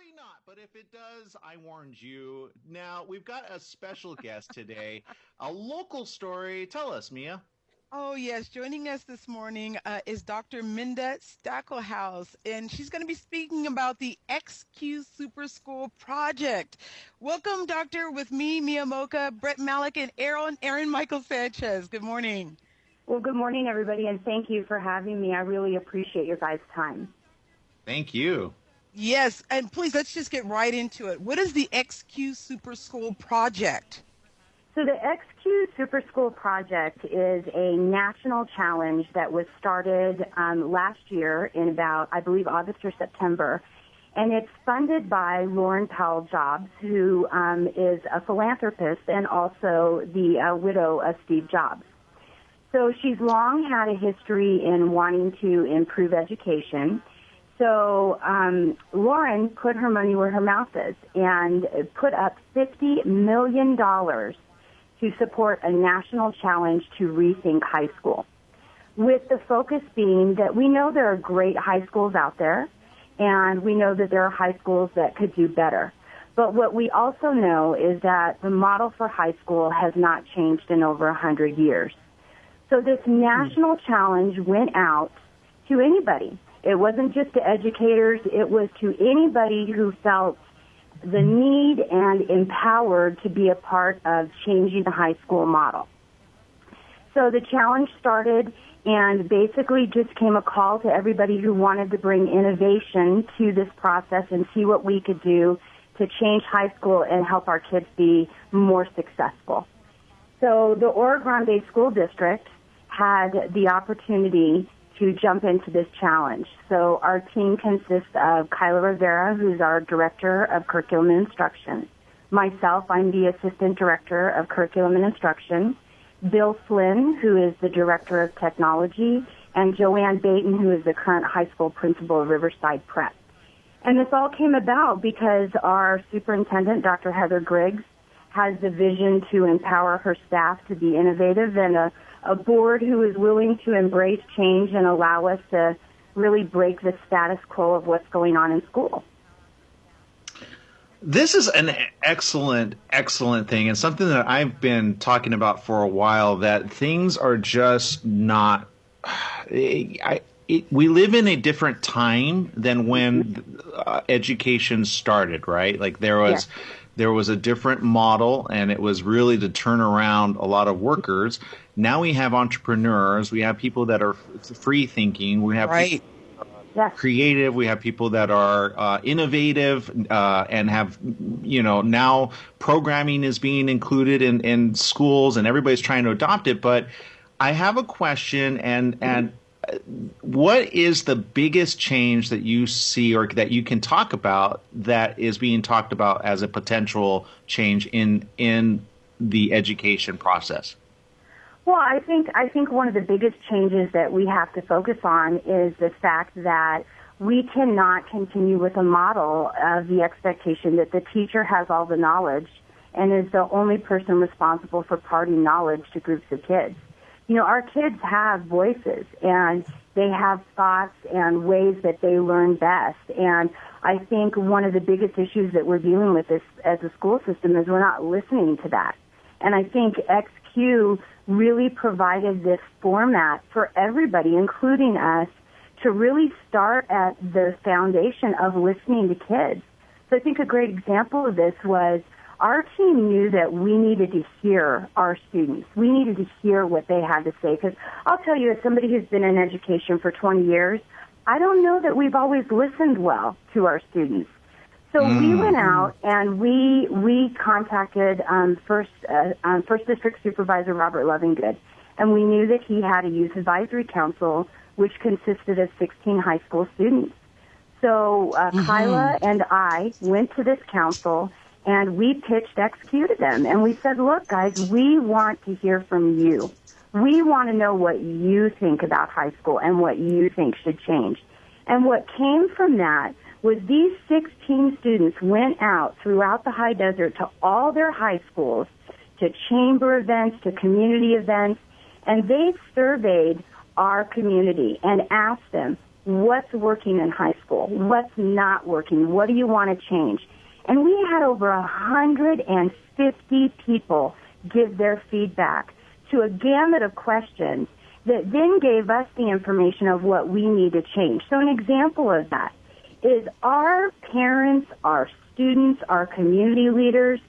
Probably not, but if it does, I warned you. Now, we've got a special guest today, a local story. Tell us, Mia. Oh, yes. Joining us this morning is Dr. Minda Stackelhaus, and she's going to be speaking about the XQ Super School Project. Welcome, Doctor, with me, Mia Mocha, Brett Malik, and Aaron Michael Sanchez. Good morning. Well, good morning, everybody, and thank you for having me. I really appreciate your guys' time. Thank you. Yes, and please, let's just get right into it. What is the XQ Super School Project? So the XQ Super School Project is a national challenge that was started last year in about, I believe, August or September. And it's funded by Lauren Powell Jobs, who is a philanthropist and also the widow of Steve Jobs. So she's long had a history in wanting to improve education. So Lauren put her money where her mouth is and put up $50 million to support a national challenge to rethink high school, with the focus being that we know there are great high schools out there, and we know that there are high schools that could do better. But what we also know is that the model for high school has not changed in over 100 years. So this national challenge went out to anybody. It wasn't just to educators. It was to anybody who felt the need and empowered to be a part of changing the high school model. So the challenge started and basically just came a call to everybody who wanted to bring innovation to this process and see what we could do to change high school and help our kids be more successful. So the Oro Grande School District had the opportunity to jump into this challenge. So our team consists of Kyla Rivera, who's our Director of Curriculum and Instruction. Myself, I'm the Assistant Director of Curriculum and Instruction. Bill Flynn, who is the Director of Technology, and Joanne Baton, who is the current high school principal of Riverside Prep. And this all came about because our superintendent, Dr. Heather Griggs, has the vision to empower her staff to be innovative, and a board who is willing to embrace change and allow us to really break the status quo of what's going on in school. This is an excellent thing, and something that I've been talking about for a while, that things are just not we live in a different time than when education started, right? Like there was a different model, and it was really to turn around a lot of workers. Now we have entrepreneurs. We have people that are free thinking. We have people creative. We have people that are innovative and have, now programming is being included in schools, and everybody's trying to adopt it. But I have a question, and what is the biggest change that you see or that you can talk about that is being talked about as a potential change in the education process? Well, I think one of the biggest changes that we have to focus on is the fact that we cannot continue with a model of the expectation that the teacher has all the knowledge and is the only person responsible for imparting knowledge to groups of kids. Our kids have voices, and they have thoughts and ways that they learn best. And I think one of the biggest issues that we're dealing with this as a school system is we're not listening to that. And I think XQ really provided this format for everybody, including us, to really start at the foundation of listening to kids. So I think a great example of this was our team knew that we needed to hear our students. We needed to hear what they had to say. Because I'll tell you, as somebody who's been in education for 20 years, I don't know that we've always listened well to our students. So we went out and we contacted First District Supervisor Robert Lovingood, and we knew that he had a youth advisory council which consisted of 16 high school students. So Kyla and I went to this council, and we pitched XQ to them, and we said, look, guys, we want to hear from you. We want to know what you think about high school and what you think should change. And what came from that was these 16 students went out throughout the high desert to all their high schools, to chamber events, to community events, and they surveyed our community and asked them, what's working in high school, what's not working, what do you want to change. And we had over 150 people give their feedback to a gamut of questions that then gave us the information of what we need to change. So an example of that is our parents, our students, our community leaders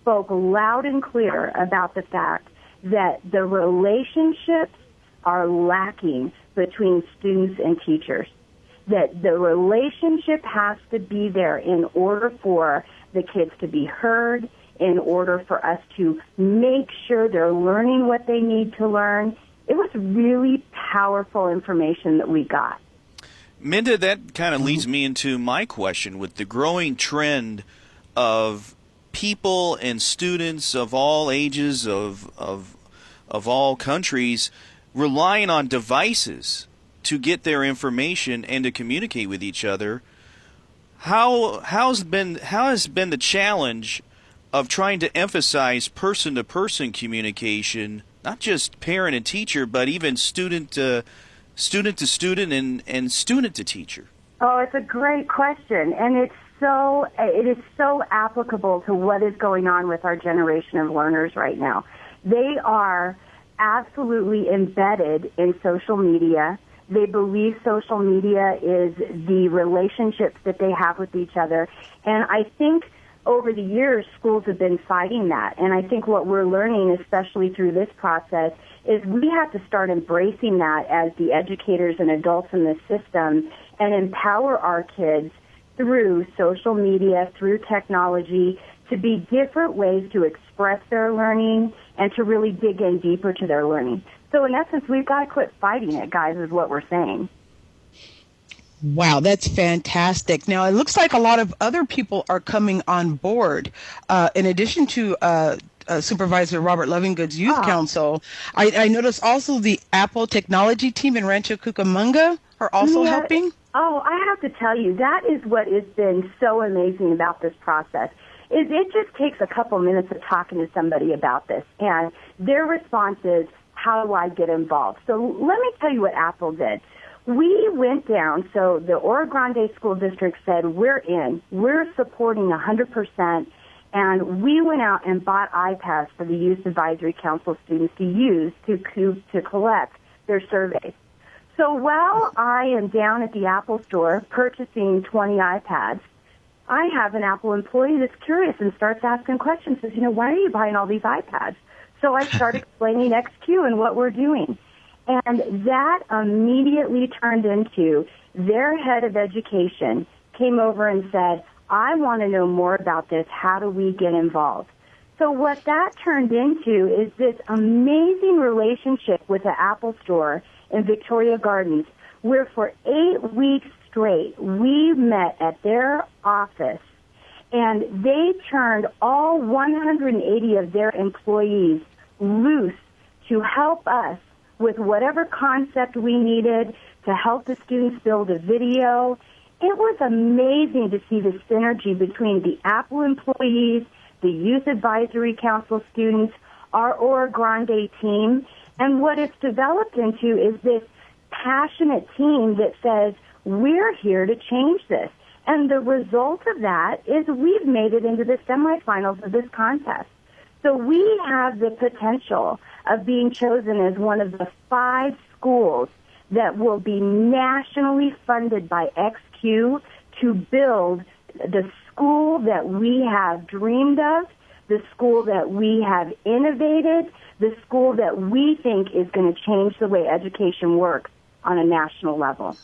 spoke loud and clear about the fact that the relationships are lacking between students and teachers, that the relationship has to be there in order for the kids to be heard, in order for us to make sure they're learning what they need to learn. It was really powerful information that we got. Minda, that kind of leads me into my question. With the growing trend of people and students of all ages, of all countries, relying on devices to get their information and to communicate with each other, how has been the challenge of trying to emphasize person-to-person communication, not just parent and teacher, but even student to student and student to teacher? Oh, it's a great question, and it is so applicable to what is going on with our generation of learners right now. They are absolutely embedded in social media. They believe social media is the relationships that they have with each other. And I think over the years, schools have been fighting that. And I think what we're learning, especially through this process, is we have to start embracing that as the educators and adults in the system and empower our kids through social media, through technology, to be different ways to express their learning and to really dig in deeper to their learning. So in essence, we've got to quit fighting it, guys, is what we're saying. Wow, that's fantastic. Now, it looks like a lot of other people are coming on board. In addition to Supervisor Robert Lovingood's Youth Council, I noticed also the Apple technology team in Rancho Cucamonga are also helping. Oh, I have to tell you, that is what has been so amazing about this process. Is it just takes a couple minutes of talking to somebody about this, and their response is, how do I get involved? So let me tell you what Apple did. We went down, so the Oro Grande School District said, we're supporting 100%, and we went out and bought iPads for the Youth Advisory Council students to use to collect their surveys. So while I am down at the Apple store purchasing 20 iPads, I have an Apple employee that's curious and starts asking questions, says, why are you buying all these iPads? So I start explaining XQ and what we're doing. And that immediately turned into their head of education came over and said, I want to know more about this. How do we get involved? So what that turned into is this amazing relationship with the Apple store in Victoria Gardens, where for 8 weeks straight, we met at their office, and they turned all 180 of their employees loose to help us with whatever concept we needed to help the students build a video. It was amazing to see the synergy between the Apple employees, the Youth Advisory Council students, our Oro Grande team, and what it's developed into is this passionate team that says, we're here to change this. And the result of that is we've made it into the semifinals of this contest. So we have the potential of being chosen as one of the 5 schools that will be nationally funded by XQ to build the school that we have dreamed of, the school that we have innovated, the school that we think is going to change the way education works on a national level.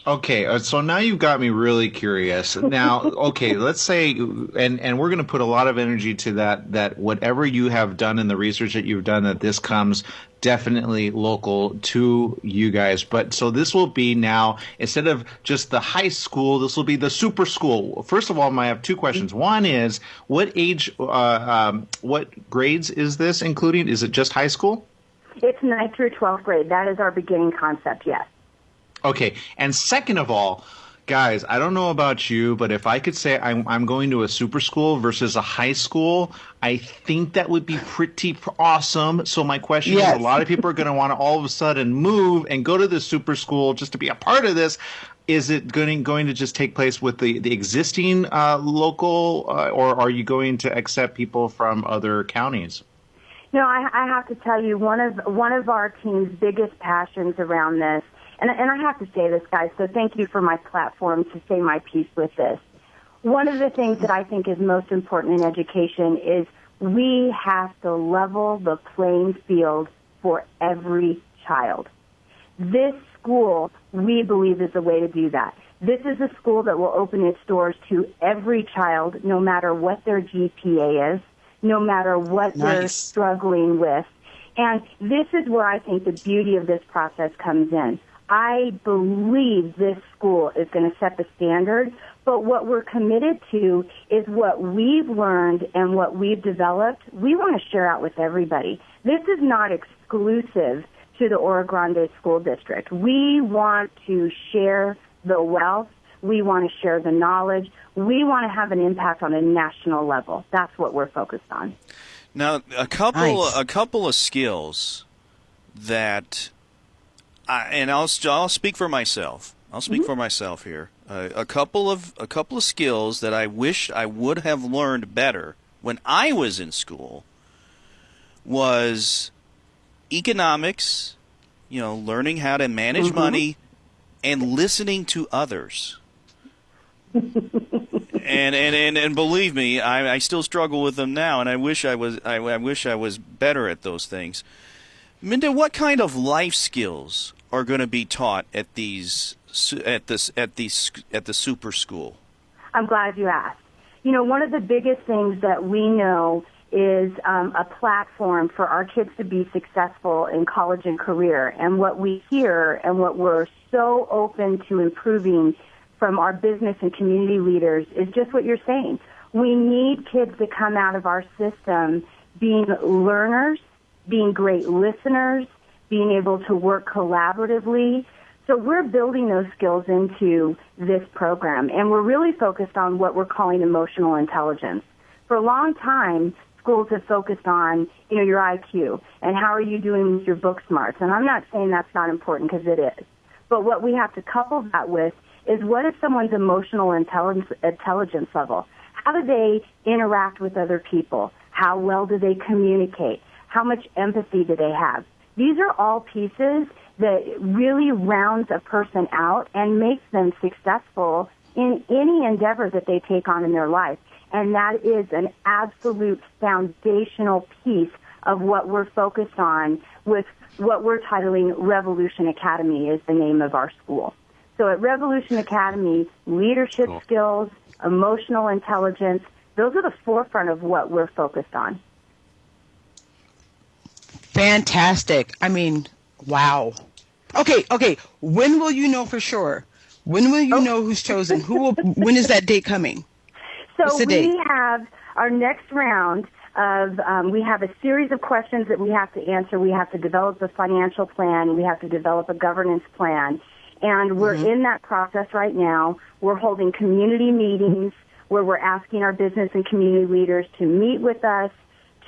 Okay, so now you've got me really curious. Now, okay, let's say, and we're going to put a lot of energy to that whatever you have done in the research that you've done, that this comes definitely local to you guys. But so this will be now, instead of just the high school, this will be the super school. First of all, I have 2 questions. One is, what age, what grades is this including? Is it just high school? It's 9th through 12th grade. That is our beginning concept, yes. Okay, and second of all, Guys, I don't know about you, but if I could say I'm going to a super school versus a high school, I think that would be pretty awesome. So my question is, a lot of people are going to want to all of a sudden move and go to the super school just to be a part of this. Is it going to just take place with the existing local, or are you going to accept people from other counties? No, I have to tell you, one of our team's biggest passions around this, and I have to say this, guys, so thank you for my platform to say my piece with this. One of the things that I think is most important in education is we have to level the playing field for every child. This school, we believe, is the way to do that. This is a school that will open its doors to every child, no matter what their GPA is, no matter what they're struggling with. And this is where I think the beauty of this process comes in. I believe this school is going to set the standard, but what we're committed to is what we've learned and what we've developed, we want to share out with everybody. This is not exclusive to the Oro Grande School District. We want to share the wealth. We want to share the knowledge. We want to have an impact on a national level. That's what we're focused on. Now, a couple of skills that, I'll speak for myself. I'll speak for myself here. A couple of skills that I wish I would have learned better when I was in school was economics. Learning how to manage money and listening to others. and believe me, I still struggle with them now, and I wish I was better at those things. Minda, what kind of life skills are going to be taught at the super school? I'm glad you asked. One of the biggest things that we know is a platform for our kids to be successful in college and career. And what we hear and what we're so open to improving from our business and community leaders is just what you're saying. We need kids to come out of our system being learners, being great listeners, being able to work collaboratively. So we're building those skills into this program, and we're really focused on what we're calling emotional intelligence. For a long time, schools have focused on, your IQ and how are you doing with your book smarts. And I'm not saying that's not important, because it is. But what we have to couple that with is, what is someone's emotional intelligence level? How do they interact with other people? How well do they communicate? How much empathy do they have? These are all pieces that really rounds a person out and makes them successful in any endeavor that they take on in their life. And that is an absolute foundational piece of what we're focused on with what we're titling Revolution Academy is the name of our school. So at Revolution Academy, leadership skills, emotional intelligence, those are the forefront of what we're focused on. Fantastic. I mean, wow. Okay. When will you know for sure? When will you know who's chosen? When is that date coming? So we have our next round of, we have a series of questions that we have to answer. We have to develop a financial plan. We have to develop a governance plan. And we're in that process right now. We're holding community meetings where we're asking our business and community leaders to meet with us,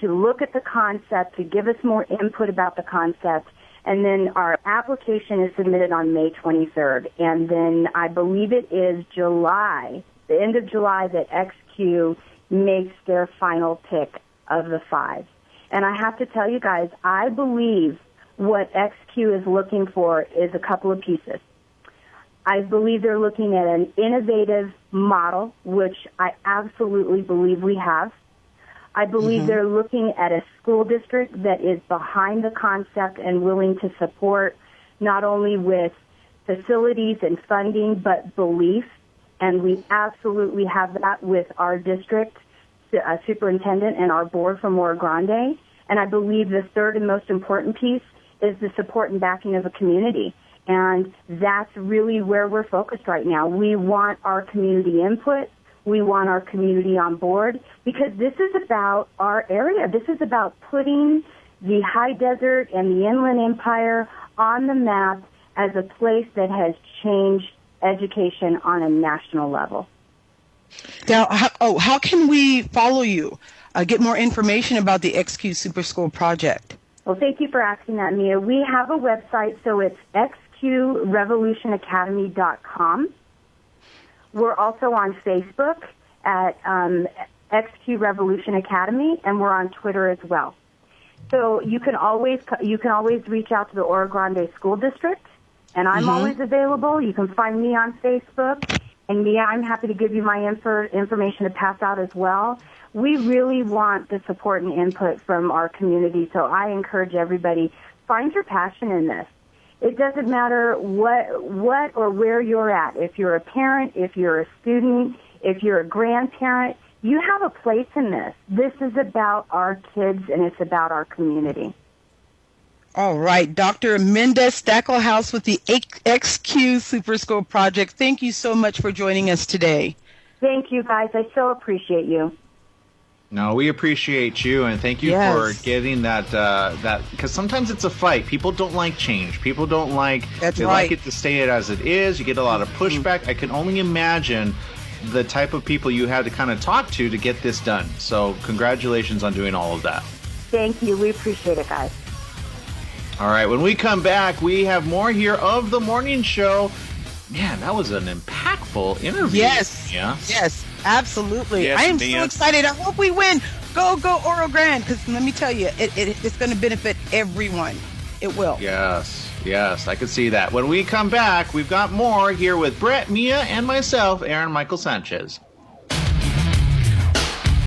to look at the concept, to give us more input about the concept. And then our application is submitted on May 23rd. And then I believe it is July, the end of July, that XQ makes their final pick of the 5. And I have to tell you guys, I believe what XQ is looking for is a couple of pieces. I believe they're looking at an innovative model, which I absolutely believe we have. I believe they're looking at a school district that is behind the concept and willing to support not only with facilities and funding, but belief. And we absolutely have that with our district superintendent and our board from Oro Grande. And I believe the third and most important piece is the support and backing of a community. And that's really where we're focused right now. We want our community input. We want our community on board, because this is about our area. This is about putting the high desert and the Inland Empire on the map as a place that has changed education on a national level. Now, how can we follow you, get more information about the XQ Super School project? Well, thank you for asking that, Mia. We have a website, so it's xqrevolutionacademy.com. We're also on Facebook at XQ Revolution Academy, and we're on Twitter as well. So you can always reach out to the Oro Grande School District, and I'm always available. You can find me on Facebook, and Mia, I'm happy to give you my information to pass out as well. We really want the support and input from our community, so I encourage everybody, find your passion in this. It doesn't matter what or where you're at. If you're a parent, if you're a student, if you're a grandparent, you have a place in this. This is about our kids, and it's about our community. All right, Dr. Minda Stacklehouse with the XQ Super School Project. Thank you so much for joining us today. Thank you, guys. I so appreciate you. No, we appreciate you, and thank you for getting that, because sometimes it's a fight. People don't like change. People don't like, they like it to stay as it is. You get a lot of pushback. I can only imagine the type of people you had to kind of talk to get this done. So congratulations on doing all of that. Thank you. We appreciate it, guys. All right, when we come back, we have more here of the morning show. Man, that was an impactful interview. Yes. Yeah. Yes, absolutely. Yes, I am Mia. so excited. I hope we win. Go Oro Grande, because let me tell you, it's going to benefit everyone. It will. Yes, I can see that. When we come back, we've got more here with Brett, Mia, and myself, Aaron Michael Sanchez.